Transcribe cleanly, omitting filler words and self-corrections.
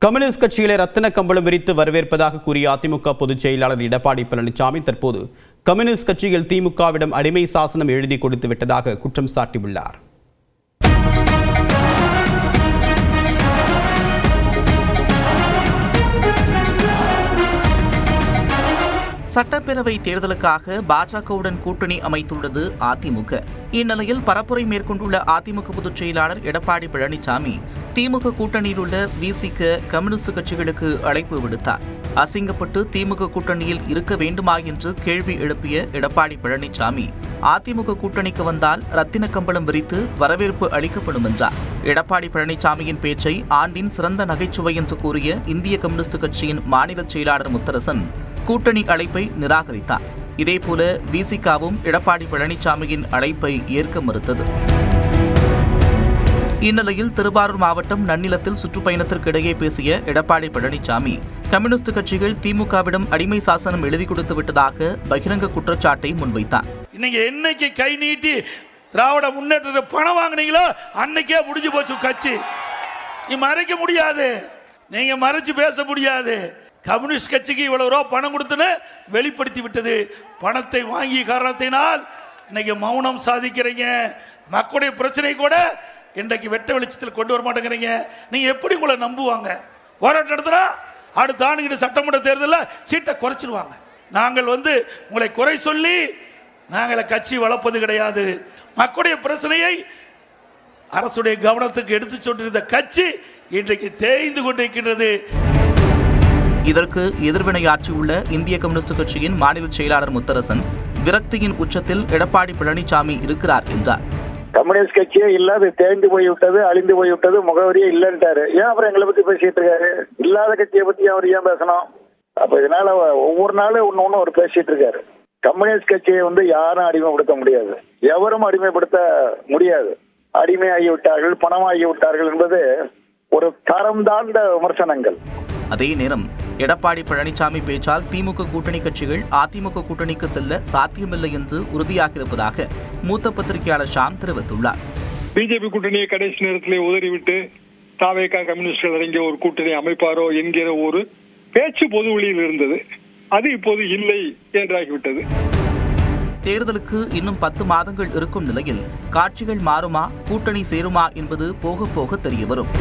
Communist கட்சியிலே ரத்தின கம்பளம் விரித்து வரவேற்பதாக கூறிய அதிமுக பொதுச் செயலாளர் எடப்பாடி பழனிசாமி தற்போது கம்யூனிஸ்ட் கட்சியில் திமுகவிடம் அடிமை சாசனம் எழுதி கொடுத்து விட்டதாக குற்றம் சாட்டியுள்ளார். சட்டப்பேரவை தேர்தலுக்காக பாஜகவுடன் கூட்டணி அமைத்துள்ளது அதிமுக. இந்நிலையில் பரப்புரை மேற்கொண்டுள்ள அதிமுக பொதுச் செயலாளர் எடப்பாடி பழனிசாமி திமுக கூட்டணியில் உள்ள விசிக கம்யூனிஸ்ட் கட்சிகளுக்கு அழைப்பு விடுத்தார். அசிங்கப்பட்டு திமுக கூட்டணியில் இருக்க வேண்டுமா என்று கேள்வி எழுப்பிய எடப்பாடி பழனிசாமி அதிமுக கூட்டணிக்கு வந்தால் ரத்தின கம்பளம் விரித்து வரவேற்பு அளிக்கப்படும் என்றார். எடப்பாடி பழனிசாமியின் பேச்சை ஆண்டின் சிறந்த நகைச்சுவை என்று கூறிய இந்திய கம்யூனிஸ்ட் கட்சியின் மாநில செயலாளர் முத்தரசன் கூட்டணி அழைப்பை நிராகரித்தார். இதேபோல விசிகாவும் எடப்பாடி பழனிசாமியின் அழைப்பை ஏற்க மறுத்தது. இந்நிலையில் திருவாரூர் மாவட்டம் நன்னிலத்தில் சுற்றுப்பயணத்திற்கு இடையே பேசிய எடப்பாடி பழனிசாமி கம்யூனிஸ்ட் கட்சிகள் திமுகவிடம் அடிமை சாசனம் எழுதி கொடுத்து விட்டதாக பகிரங்க குற்றச்சாட்டை முன்வைத்தார். இன்னைக்கு என்னைக்கு கை நீட்டி திராவிட முன்னேற்ற பணம் வாங்கினீங்களோ அன்னைக்கே முடிஞ்சு போச்சு கட்சி. நீ மறைக்க முடியாது, நீங்க மறைச்சு பேச முடியாது. கம்யூனிஸ்ட் கட்சிக்கு இவ்வளவு ரூபா பணம் கொடுத்துன்னு வெளிப்படுத்தி விட்டது. பணத்தை வாங்கிய காரணத்தினால் இன்னைக்கு மௌனம் சாதிக்கிறீங்க. மக்களுடைய பிரச்சனை கூட இன்றைக்கு வெட்ட வெளிச்சத்தில் கொண்டு வர மாட்டேங்கிறீங்க. நீங்க எப்படி உங்களை நம்புவாங்க? போராட்டம் நடத்தினா அடுத்த ஆண்டு சட்டமன்ற தேர்தலில் சீட்டை குறைச்சிடுவாங்க. நாங்கள் உங்களை குறை சொல்லி நாங்கள் கட்சி வளர்ப்பது கிடையாது. மக்களுடைய பிரச்சனையை அரசுடைய கவனத்துக்கு எடுத்து சொல்லியிருந்த கட்சி இன்றைக்கு தேய்ந்து கொண்டிருக்கின்றது. இதற்கு எதிர்வினையாற்றியுள்ள இந்திய கம்யூனிஸ்ட் கட்சியின் மாநில செயலாளர் முத்தரசன் விரக்தியின் உச்சத்தில் எடப்பாடி பழனிசாமி இருக்கிறார் என்றார். கம்யூனிஸ்ட் கட்சியே இல்லாத தேய்ந்து போய்விட்டது, அழிந்து போய்விட்டது, முகவரியே இல்லைன்ட்டாரு. ஏன் அப்புறம் எங்களை பத்தி பேசிட்டு இருக்காரு? இல்லாத கட்சியை பத்தி அவர் ஏன் பேசணும்? அப்ப இதனால ஒவ்வொரு நாளும் ஒன்னு அவர் பேசிட்டு இருக்காரு. கம்யூனிஸ்ட் கட்சியை யாரும் அடிமைப்படுத்த முடியாது, எவரும் அடிமைப்படுத்த முடியாது. அடிமையாகிவிட்டார்கள், பணமாகிவிட்டார்கள் என்பது ஒரு தரம் தாழ்ந்த விமர்சனங்கள். அதே நேரம் எடப்பாடி பழனிசாமி பேச்சால் திமுக கூட்டணி கட்சிகள் அதிமுக கூட்டணிக்கு செல்ல சாத்தியமில்லை என்று உறுதியாகியிருப்பதாக மூத்த பத்திரிகையாளர் ஷாம் தெரிவித்துள்ளார். பிஜேபி கூட்டணியை கடைசி நேரத்திலே உதறிவிட்டு தாவேகா கம்யூனிஸ்டுகள் அடங்கிய ஒரு கூட்டணி அமைப்பாரோ என்கிற ஒரு பேச்சு பொது வெளியில் இருந்தது. அது இப்போது இல்லை என்றாகிவிட்டது. தேர்தலுக்கு இன்னும் 10 மாதங்கள் இருக்கும் நிலையில் காட்சிகள் மாறுமா, கூட்டணி சேருமா என்பது போக போக தெரியவரும்.